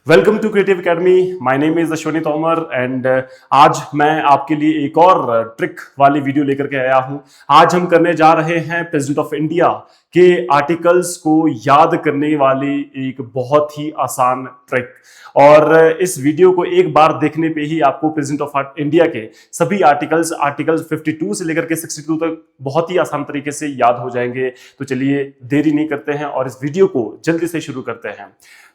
Welcome to creative academy. My name is Ashwini Tomar and आज मैं आपके लिए एक और ट्रिक वाली वीडियो लेकर के आया हूं। आज हम करने जा रहे हैं प्रेसिडेंट ऑफ इंडिया के आर्टिकल्स को याद करने वाली एक बहुत ही आसान ट्रिक। और इस वीडियो को एक बार देखने पे ही आपको प्रेसिडेंट ऑफ इंडिया के सभी आर्टिकल्स 52 से लेकर के 62 तक बहुत ही आसान तरीके से याद हो जाएंगे। तो चलिए देरी नहीं करते हैं और इस वीडियो को जल्दी से शुरू करते हैं।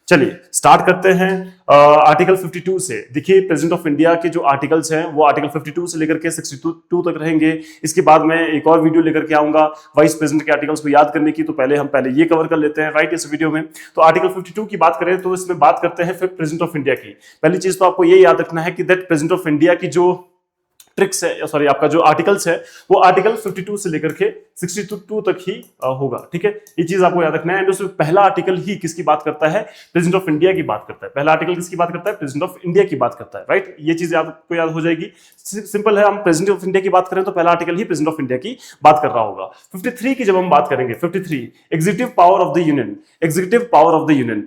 चलिए स्टार्ट करते हैं आर्टिकल 52 से। देखिए प्रेसिडेंट ऑफ इंडिया के जो आर्टिकल्स हैं वो आर्टिकल 52 से लेकर के 62 तक रहेंगे। इसके बाद मैं एक और वीडियो लेकर के आऊंगा वाइस प्रेसिडेंट के आर्टिकल्स को याद करने की। तो पहले ये कवर कर लेते हैं राइट इस वीडियो में। तो आर्टिकल 52 की बात करें तो इसमें बात करते हैं फिर प्रेसिडेंट ऑफ इंडिया की। पहली चीज तो आपको ये याद रखना है कि दैट प्रेसिडेंट ऑफ इंडिया की जो ट्रिक्स है सॉरी आपका जो आर्टिकल्स है वो आर्टिकल 52 से लेकर के 62 तक ही होगा। ठीक है, ये चीज आपको याद रखना है। एंड उसमें पहला आर्टिकल ही किसकी बात करता है? प्रेसिडेंट ऑफ इंडिया की बात करता है। पहला आर्टिकल किसकी बात करता है? प्रेसिडेंट ऑफ इंडिया की बात करता है राइट। ये चीज आपको याद हो जाएगी। सिंपल है, हम प्रेसिडेंट ऑफ इंडिया की बात करें तो पहला article he president of India की बात कर रहा होगा। 53 की जब हम बात करेंगे, 53 executive power of the union. Executive power of the union,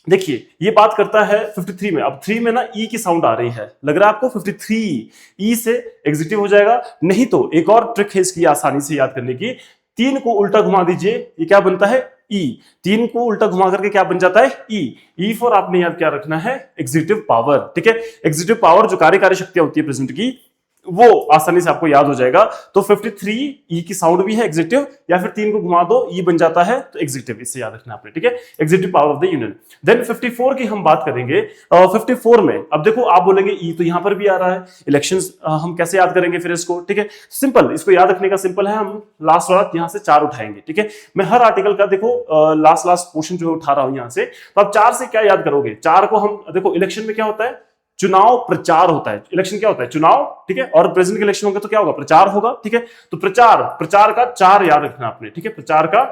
देखिए ये बात करता है 53 में। अब 3 में ना ई की साउंड आ रही है, लग रहा है आपको 53 ई से एग्जीक्यूटिव हो जाएगा। नहीं तो एक और ट्रिक है इसकी आसानी से याद करने की। 3 को उल्टा घुमा दीजिए, ये क्या बनता है? ई। 3 को उल्टा घुमा करके क्या बन जाता है? ई फॉर आपने याद क्या रखना है? Executive power. ठीक है, एग्जीक्यूटिव पावर जो कार्यकारी शक्तियां होती है प्रेसिडेंट की वो आसानी से आपको याद हो जाएगा। तो 53 ई की साउंड भी है एग्जीक्यूटिव, या फिर 3 को घुमा दो ई बन जाता है तो एग्जीक्यूटिव। इससे याद रखना आपने। ठीक है, executive power of the union. Then 54 की हम बात करेंगे। 54 में अब देखो आप बोलेंगे ई तो यहां पर भी आ रहा है। इलेक्शंस हम कैसे याद करेंगे फिर इसको? ठीक है, सिंपल, इसको याद रखने का सिंपल है, हम लास्ट वाला यहां से 4 उठाएंगे। ठीक है, मैं हर आर्टिकल का देखो लास्ट पोर्शन जो उठा रहा हूं यहां से। तो आप 4 से क्या याद करोगे? 4 को हम देखो, इलेक्शन में क्या होता है? चुनाव प्रचार होता है। इलेक्शन क्या होता है? चुनाव। ठीक है, और प्रेसिडेंट के इलेक्शन होगा तो क्या होगा? प्रचार होगा। ठीक है, तो प्रचार का 4 याद रखना आपने। ठीक है, प्रचार का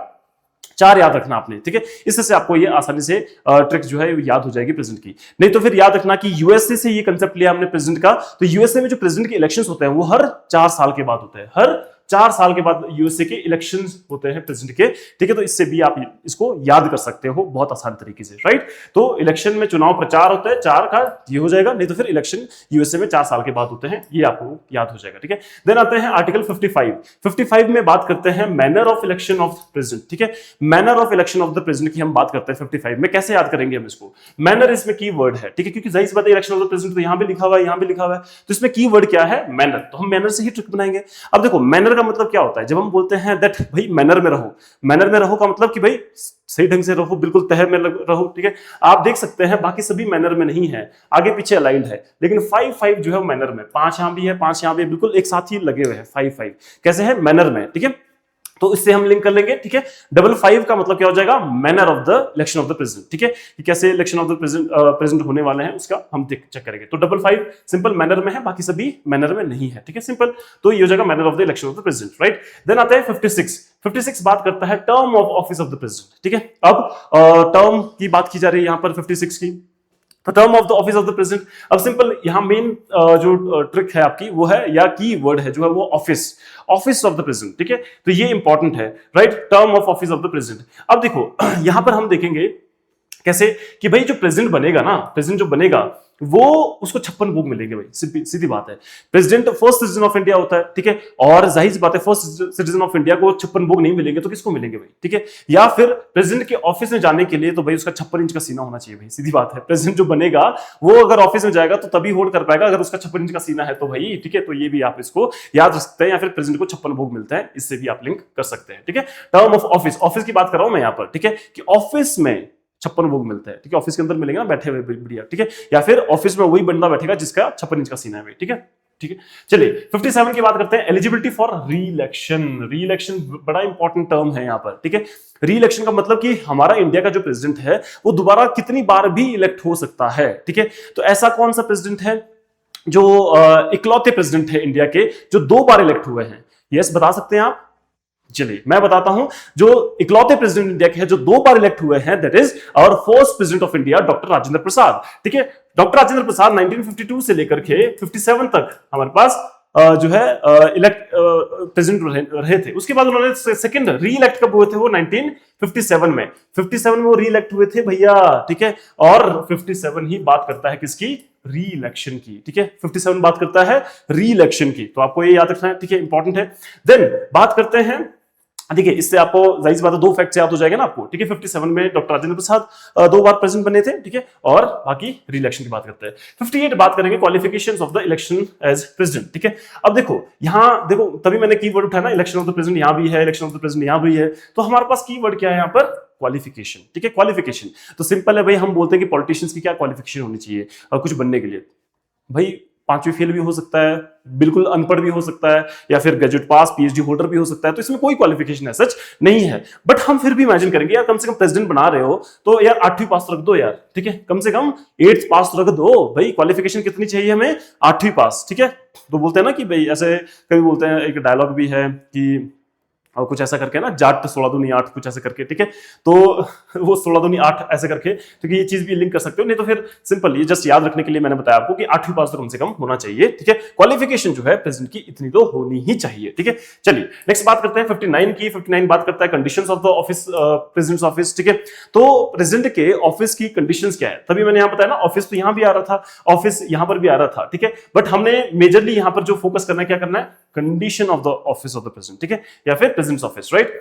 4 याद रखना आपने। ठीक है, इससे आपको ये आसानी से ट्रिक जो है याद हो जाएगी प्रेसिडेंट की। नहीं तो फिर याद रखना कि यूएसए से ये कंसेप्ट लिया हमने प्रेसिडेंट का। तो यूएसए में जो प्रेसिडेंट के इलेक्शंस होते हैं वो हर 4 साल के बाद होते हैं। हर 4 साल के बाद यूएसए के इलेक्शंस होते हैं प्रेसिडेंट के। ठीक है, तो इससे भी आप इसको याद कर सकते हो बहुत आसान तरीके से राइट। तो इलेक्शन में चुनाव प्रचार होता है, 4 का ये हो जाएगा। नहीं तो फिर इलेक्शन यूएसए में 4 साल के बाद होते हैं, ये आपको याद हो जाएगा। ठीक है, देन आते हैं आर्टिकल 55 में बात करते हैं manner of election of president. ठीक है, manner of election of the president की हम बात करते हैं 55 में। कैसे याद करेंगे हम इसको? मैनर इसमें की वर्ड है। ठीक है, क्योंकि जाहिर सी बात है इलेक्शन ऑफ द प्रेसिडेंट तो यहां भी लिखा हुआ है, यहां भी लिखा हुआ है, तो इसमें की वर्ड क्या है? मैनर। तो हम मैनर से ही ट्रिक बनाएंगे। अब देखो मैनर का मतलब क्या होता है? जब हम बोलते हैं दैट भाई मैनर में रहो, मैनर में रहो का मतलब कि भाई सही ढंग से रहो, बिल्कुल तह में रहो। ठीक है, आप देख सकते हैं बाकी सभी मैनर में नहीं है, आगे पीछे अलाइंड है, लेकिन 5 जो है वो मैनर में, 5 यहां भी है, 5 यहां भी, बिल्कुल एक साथ ही लगे हुए हैं। 5 कैसे है? मैनर में। ठीक है, तो इससे हम लिंक कर लेंगे। ठीक है, 55 का मतलब क्या हो जाएगा? Manner of the election of the president. ठीक है, कि कैसे इलेक्शन ऑफ द प्रेसिडेंट होने वाले हैं उसका हम चेक करेंगे। तो 55 सिंपल मैनर में है, बाकी सभी मैनर में नहीं है। ठीक है, सिंपल, तो ये हो जाएगा manner of the election of the president right. Then आता है 56 बात करता है term of office of the president. ठीक है, अब टर्म की बात की जा रही है यहां पर 56 की। तो term of the office of the president, अब सिंपल यहां मेन जो ट्रिक है आपकी वो है, या की वर्ड है जो है वो ऑफिस ऑफ द प्रेसिडेंट। ठीक है, तो ये इंपॉर्टेंट है right, term of office of the president. अब देखो यहां पर हम देखेंगे कैसे कि भाई जो प्रेसिडेंट बनेगा ना, प्रेसिडेंट जो बनेगा वो उसको 56 भोग मिलेंगे भाई, सीधी बात है। President first citizen of India होता है। ठीक है, और जाहिर सी बात है फर्स्ट सिटीजन ऑफ इंडिया को 56 भोग नहीं मिलेंगे तो किसको मिलेंगे भाई? ठीक है, या फिर प्रेसिडेंट के ऑफिस में जाने के लिए तो भाई उसका 56 इंच का सीना होना चाहिए भाई, सीधी बात है। प्रेसिडेंट जो बनेगा वो अगर ऑफिस में जाएगा तो तभी होल्ड कर पाएगा अगर उसका 56 इंच का सीना है तो भाई। ठीक है, तो ये भी आप इसको याद रख सकते हैं, या फिर प्रेसिडेंट को 56 भोग मिलता है, इससे भी आप लिंक कर सकते हैं। ठीक है, टर्म ऑफ ऑफिस की बात कर रहा हूं मैं यहाँ पर। ठीक है, कि ऑफिस में 56 भोग मिलता है। ठीक है, ऑफिस के अंदर मिलेंगे ना बैठे हुए बढ़िया। ठीक है, या फिर ऑफिस में वही बंदा बैठेगा जिसका 56 इंच का सीना है भाई। ठीक है, ठीक है, चलिए 57 की बात करते हैं। एलिजिबिलिटी फॉर री-इलेक्शन बड़ा इंपॉर्टेंट टर्म है यहाँ पर। ठीक है, री-इलेक्शन का मतलब कि हमारा इंडिया का जो प्रेसिडेंट है वो दोबारा कितनी बार भी इलेक्ट हो सकता है। ठीक है, तो ऐसा कौन सा प्रेसिडेंट है जो इकलौते प्रेसिडेंट है इंडिया के जो 2 बार इलेक्ट हुए हैं? यस, बता सकते हैं आप? चलिए मैं बताता हूं, जो इकलौते प्रेसिडेंट इंडिया के हैं जो 2 बार इलेक्ट हुए हैं, that is our first president of India doctor Rajendra Prasad. ठीक है, डॉक्टर राजेंद्र प्रसाद 1952 से लेकर के 57 तक हमारे पास जो है इलेक्ट प्रेसिडेंट रहे थे। उसके बाद उन्होंने सेकंड री इलेक्ट कब हुए थे, वो 1957 में, 57 में वो री इलेक्ट हुए थे भैया, ठीक है। और 57 ही बात करता है किसकी, री इलेक्शन की, ठीक है। 57 बात करता है री इलेक्शन की, तो आपको ये याद रखना है, ठीक है, इंपॉर्टेंट है। देन बात करते हैं, देखिए इससे आपको जाहिर सी बात है 2 फैक्ट्स याद हो जाएगा ना आपको, ठीक है। 57 में डॉक्टर राजेंद्र प्रसाद 2 बार प्रेसिडेंट बने थे, ठीक है, और बाकी री इलेक्शन की बात करते हैं। 58 बात करेंगे qualifications of the election as president, ठीक है। अब देखो यहां देखो, तभी मैंने कीवर्ड उठाया ना, इलेक्शन ऑफ द प्रेसिडेंट यहां भी है, इलेक्शन ऑफ द प्रेसिडेंट यहां भी है, तो हमारे पास कीवर्ड क्या है यहां पर, क्वालिफिकेशन, ठीक है। क्वालिफिकेशन तो सिंपल है भाई, हम बोलते हैं कि पॉलिटिशियंस की क्या क्वालिफिकेशन होनी चाहिए कुछ बनने के लिए, भाई 5वीं फेल भी हो सकता है, बिल्कुल अनपढ़ भी हो सकता है, या फिर ग्रेजुएट पास पीएचडी होल्डर भी हो सकता है, तो इसमें कोई क्वालिफिकेशन है सच नहीं है। बट हम फिर भी इमेजिन करेंगे यार, कम से कम प्रेसिडेंट बना रहे हो तो यार 8वीं पास रख दो यार, ठीक है, कम से कम 8th पास रख दो भाई। क्वालिफिकेशन कितनी चाहिए हमें, 8वीं पास, ठीक है। तो बोलते हैं ना कि भाई, ऐसे कभी बोलते हैं, एक डायलॉग भी है कि और कुछ ऐसा करके ना, जाट 16 दूनी 8 कुछ ऐसे करके, ठीक है। तो वो 16 दूनी 8 ऐसे करके, तो ये चीज भी लिंक कर सकते हो, नहीं तो फिर सिंपल ये जस्ट याद रखने के लिए मैंने बताया आपको कि 8वीं पास तो कम से कम होना चाहिए, ठीक है। क्वालिफिकेशन जो है प्रेसिडेंट की इतनी तो होनी ही चाहिए, ठीक है। चलिए नेक्स्ट बात करते हैं 59 की। 59 बात करता है conditions of the office, president's office, ठीक है। तो प्रेसिडेंट के ऑफिस की कंडीशंस क्या है, तभी मैंने यहां बताया ना, ऑफिस तो यहां भी आ रहा था, ऑफिस यहां पर भी आ रहा था, ठीक है। बट हमने मेजरली यहां पर जो फोकस करना है, क्या करना है, condition of the office of the president, ठीक है, या फिर प्रेसिडेंट्स ऑफिस, राइट।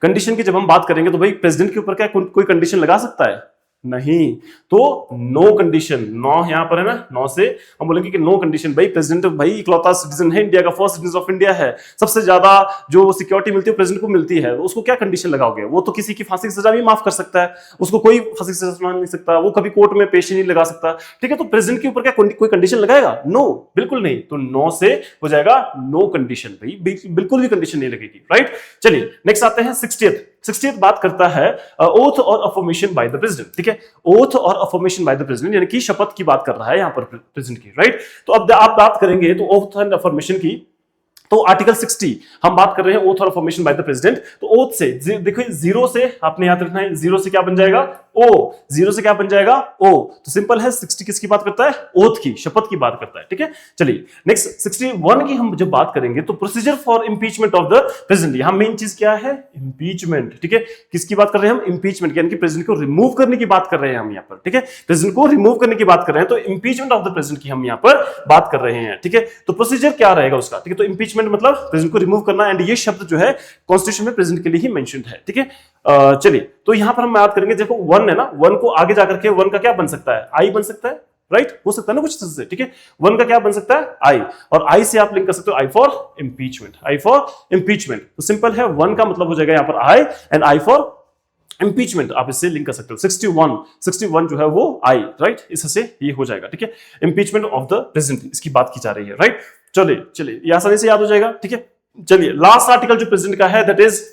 कंडीशन की जब हम बात करेंगे तो भाई प्रेसिडेंट के ऊपर क्या कोई कंडीशन लगा सकता है, नहीं, तो नो कंडीशन, नो यहां पर है ना, नो से हम बोलेंगे कि नो कंडीशन। भाई प्रेसिडेंट भाई इकलौता सिटीजन है इंडिया का, फर्स्ट सिटीजन ऑफ इंडिया है, सबसे ज्यादा जो सिक्योरिटी मिलती है प्रेसिडेंट को मिलती है, उसको क्या कंडीशन लगाओगे, वो तो किसी की फांसी की सजा भी माफ कर सकता है, उसको कोई फांसी की सजा सुना नहीं सकता, वो कभी कोर्ट में पेश ही नहीं लगा सकता, ठीक है। तो प्रेसिडेंट के ऊपर क्या कोई कंडीशन लगाएगा, नो, बिल्कुल नहीं, तो नो से हो जाएगा नो कंडीशन, भाई बिल्कुल भी कंडीशन नहीं लगेगी, राइट। चलिए नेक्स्ट आते हैं 60th बात करता है ओथ और अफर्मेशन बाय द प्रेसिडेंट, ठीक है। ओथ और अफर्मेशन बाय द प्रेसिडेंट यानी कि शपथ की बात कर रहा है यहां पर प्रेसिडेंट की, राइट। तो अब आप बात करेंगे तो ओथ एंड अफर्मेशन की, तो आर्टिकल 60 हम बात कर रहे हैं ओथ और अफर्मेशन बाय द प्रेसिडेंट। तो ओथ से देखो, जीरो से आपने याद रखना है, जीरो से क्या बन जाएगा, ओ, जीरो से क्या बन जाएगा, ओ। तो सिंपल है, 60 किसकी बात करता है, ओथ की, शपथ की बात करता है, ठीक है। चलिए नेक्स्ट 61 की हम जब बात करेंगे तो procedure for impeachment of the president, यहां मेन चीज क्या है, इंपीचमेंट, ठीक है। किसकी बात कर रहे हैं हम, इंपीचमेंट, यानी कि प्रेसिडेंट को रिमूव करने की बात कर रहे हैं हम यहां पर, ठीक है। प्रेसिडेंट को रिमूव करने की बात कर रहे हैं, तो इंपीचमेंट ऑफ द प्रेसिडेंट की हम यहां पर बात कर रहे हैं, ठीक है। तो प्रोसीजर क्या रहेगा उसका, ठीक है। तो इंपीचमेंट मतलब प्रेसिडेंट को रिमूव करना, एंड ये शब्द जो है कॉन्स्टिट्यूशन में प्रेसिडेंट के लिए ही मेंशन्ड है, ठीक है। चलिए तो यहां पर हम बात करेंगे, देखो 1 है ना, 1 को आगे जाकर के 1 का क्या बन सकता है, आई बन सकता है, राइट, हो सकता है ना कुछ से, ठीक है। 1 का क्या बन सकता है, आई, और आई से आप लिंक कर सकते हो I for impeachment, I for impeachment. तो सिंपल है, 1 का मतलब हो जाएगा यहां पर I, and I for impeachment आप इससे लिंक कर सकते हो। 61 जो है वो आई, राइट, इससे ये हो जाएगा, ठीक है। इंपीचमेंट ऑफ द प्रेसिडेंट इसकी बात की जा रही है, राइट। चलिए ये आसानी से याद हो जाएगा, ठीक है। चलिए लास्ट आर्टिकल जो प्रेसिडेंट का है, that is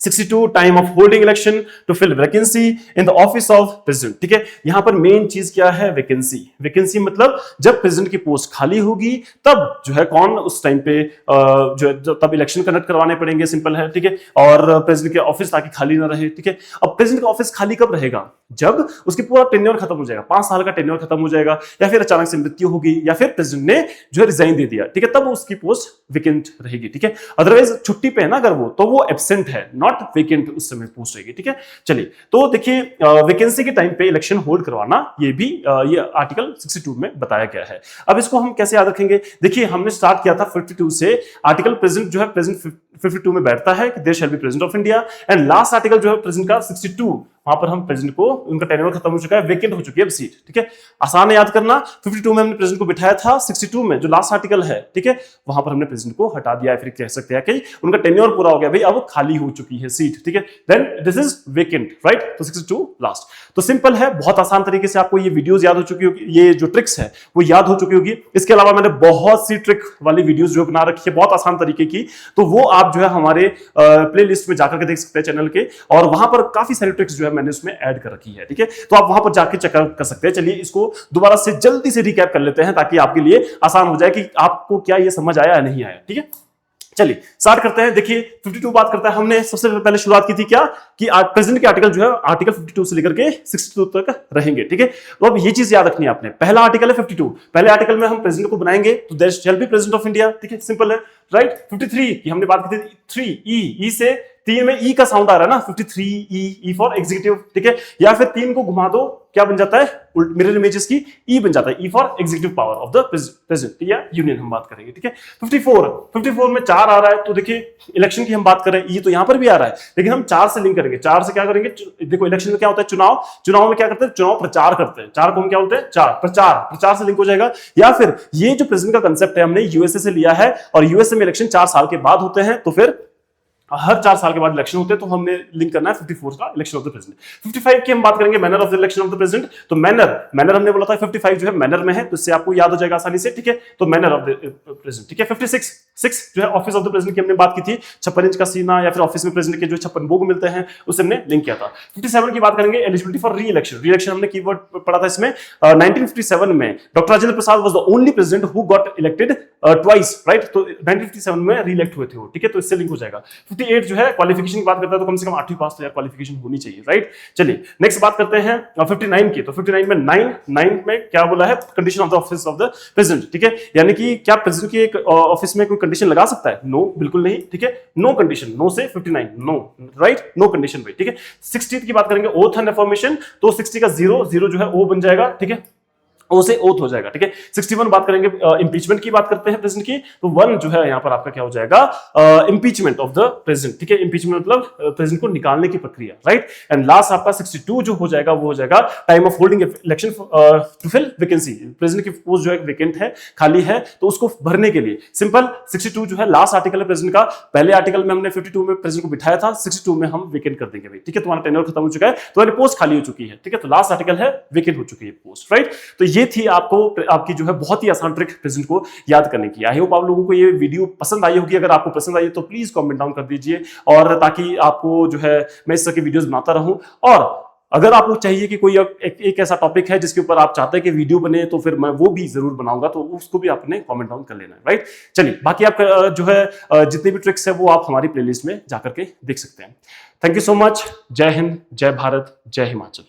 62 time of holding election to fill vacancy in the office of president, ठीक है। यहां पर मेन चीज क्या है, वैकेंसी। वैकेंसी मतलब जब प्रेसिडेंट की पोस्ट खाली होगी तब जो है कौन उस टाइम पे जो तब इलेक्शन कंडक्ट करवाने पड़ेंगे, सिंपल है, ठीक है। और प्रेसिडेंट के ऑफिस ताकि खाली ना रहे, ठीक है। अब प्रेसिडेंट का ऑफिस खाली कब रहेगा, जब उसकी पूरा टेन्योर खत्म हो जाएगा, 5 साल का टेन्योर खत्म हो जाएगा, या फिर अचानक से मृत्यु होगी, या फिर प्रेसिडेंट ने जो है रिजाइन दे दिया, ठीक है, तब उसकी पोस्ट वेकेंट रहेगी, ठीक है। अदरवाइज छुट्टी पे है ना अगर वो, तो वो एब्सेंट है, नॉट वेकेंट उस समय पोस्ट रहेगी, ठीक है। चलिए तो देखिए वैकेंसी के टाइम पे इलेक्शन होल्ड करवाना, ये भी ये आर्टिकल 62 में बताया गया है। अब इसको हम कैसे याद रखेंगे, देखिए हमने स्टार्ट किया था 52 से, आर्टिकल प्रेजेंट जो है प्रेजेंट 52 में बैठता है कि there shall be president of India, and last article जो है प्रेसिडेंट का 62, वहां पर हम प्रेसिडेंट को, उनका टेन्योर खत्म हो चुका है, वेकेंट हो चुकी है अब सीट, ठीक है। आसान है याद करना, 52 में हमने प्रेसिडेंट को बिठाया था, 62 में जो लास्ट आर्टिकल है, ठीक है, वहां पर हमने प्रेसिडेंट को हटा दिया है, फिर कह सकते हैं कि उनका टेन्योर पूरा हो गया भाई, अब खाली हो चुकी है सीट, ठीक है, then this is vacant, right. तो 62 लास्ट। तो सिंपल है, बहुत आसान तरीके से आपको ये वीडियोस याद हो चुकी होगी, ये जो ट्रिक्स है वो याद हो चुकी होगी। इसके अलावा मैंने बहुत सी ट्रिक वाली वीडियोस जो बना रखी है बहुत आसान तरीके की, तो वो आप जो है हमारे प्ले लिस्ट में जाकर के देख सकते हैं चैनल के, और वहां पर काफी सारी ट्रिक्स जो है मैंने उसमें ऐड कर रखी है, ठीक है। तो आप वहां पर जाके चेकआउट कर सकते हैं। चलिए इसको दोबारा से जल्दी से रिकैप कर लेते हैं ताकि आपके लिए आसान हो जाए कि आपको क्या ये समझ आया या नहीं आया, ठीक है। चलिए स्टार्ट करते हैं। देखिए 52 बात करता है, हमने सबसे पहले शुरुआत की थी क्या कि प्रेजेंट के आर्टिकल जो है आर्टिकल 52 से लेकर के 62 तक रहेंगे, ठीक है। तो अब ये चीज याद रखनी है आपने, पहला आर्टिकल है 52, पहले आर्टिकल में हम प्रेजेंट को बनाएंगे तो there shall be president of India, ठीक है, सिंपल है, राइट। 53 की हमने बात की थी 3 ई से 3 में ई का साउंड आ रहा है ना, 53 ई फॉर एग्जीक्यूटिव, ठीक है, या फिर 3 को घुमा दो क्या बन जाता है, मिरर इमेजेस की ई बन जाता है, E for executive power of the president या यूनियन हम बात करेंगे, ठीक है। 54 में 4 आ रहा है तो देखिए इलेक्शन की हम बात कर रहे हैं, ये तो यहां पर भी आ रहा है लेकिन हम 4 से लिंक करेंगे, 4 से क्या करेंगे, देखो इलेक्शन में क्या होता है, चुनाव में क्या करते हैं, चुनाव प्रचार करते हैं, 4 को हम क्या होते हैं, प्रचार से लिंक हो जाएगा। या फिर ये जो प्रेसिडेंट का कंसेप्ट है हमने यूएसए से लिया है और यूएसए में इलेक्शन 4 साल के बाद होते हैं, तो फिर हर 4 साल के बाद इलेक्शन होते हैं, तो हमने लिंक करना है 54 का इलेक्शन ऑफ द प्रेसिडेंट। 55 की हम बात करेंगे manner of the election of the president, तो मैनर हमने बोला था 55 जो है मैनर में है, तो इससे आपको याद हो जाएगा आसानी से, ठीक है। तो मैनर ऑफ द प्रेसिडेंट, ठीक है। 56 जो है ऑफिस ऑफ द प्रेसिडेंट की हमने बात की थी, 56 इंच का सीना या फिर ऑफिस में प्रेसिडेंट के जो 56 भोग मिलते हैं उससे हमने लिंक किया था। 57 की बात करेंगे एलिजिबिलिटी फॉर री इलेक्शन हमने कीवर्ड पढ़ा था इसमें। 1957 में doctor Rajendra Prasad was the only president who got elected twice, right, तो 1957 में री इलेक्ट हुए थे वो, ठीक है, तो इससे लिंक हो जाएगा। 58 जो है क्वालिफिकेशन की बात करता है तो कम से कम 8वीं पास तो यार क्वालिफिकेशन होनी चाहिए, राइट। चलिए नेक्स्ट बात करते हैं 59 की, तो 59 में 9 में क्या बोला है, condition of the office of the president, ठीक है, यानी कि क्या प्रेसिडेंट की एक ऑफिस में कोई कंडीशन लगा सकता है, नो, बिल्कुल नहीं, ठीक है, नो कंडीशन, नो से 59 नो, राइट, नो कंडीशन भाई, ठीक है। 60 की बात करेंगे ओथ एंड अफर्मेशन, तो 60 का 0 जो है ओ बन जाएगा, ठीक है, ओ से ओथ हो जाएगा, ठीक है। 61 बात करेंगे इंपीचमेंट की बात करते हैं प्रेसिडेंट की, तो 1 जो है यहां पर आपका क्या हो जाएगा, इंपीचमेंट ऑफ द प्रेसिडेंट, ठीक है, इंपीचमेंट मतलब प्रेसिडेंट को निकालने की प्रक्रिया, राइट। एंड लास्ट आपका 62 जो हो जाएगा वो हो जाएगा time of holding election to fill vacancy, president की पोस्ट जो है वेकेंट है, खाली है, तो उसको भरने के लिए सिंपल 62 जो है लास्ट आर्टिकल है प्रेसिडेंट का। पहले आर्टिकल में हमने 52 में प्रेसिडेंट को बिठाया था, 62 में हम वेकेंट कर देंगे भाई, ठीक है, तुम्हारा टेन्योर खत्म हो चुका है, तुम्हारी पोस्ट खाली हो चुकी है, ठीक है, तो लास्ट आर्टिकल है वेकेंट हो चुकी है पोस्ट, राइट। तो ये थी आपकी जो है बहुत ही आसान ट्रिक प्रेजेंट को याद करने की। आई होप आप लोगों को ये वीडियो पसंद आई होगी, अगर आपको पसंद आई तो प्लीज कमेंट डाउन कर दीजिए, और ताकि आपको जो है मैं इस तरह की वीडियोस बनाता रहूं। और अगर आपको चाहिए कि कोई एक ऐसा टॉपिक है जिसके ऊपर आप चाहते हैं कि वीडियो बने, तो फिर मैं वो भी जरूर बनाऊंगा, तो उसको भी आपने कमेंट डाउन कर लेना है, राइट। चलिए बाकी आप जो है जितने भी ट्रिक्स है वो आप हमारी प्लेलिस्ट में जाकर के देख सकते हैं। Thank you so much. जय हिंद, जय भारत, जय हिमाचल।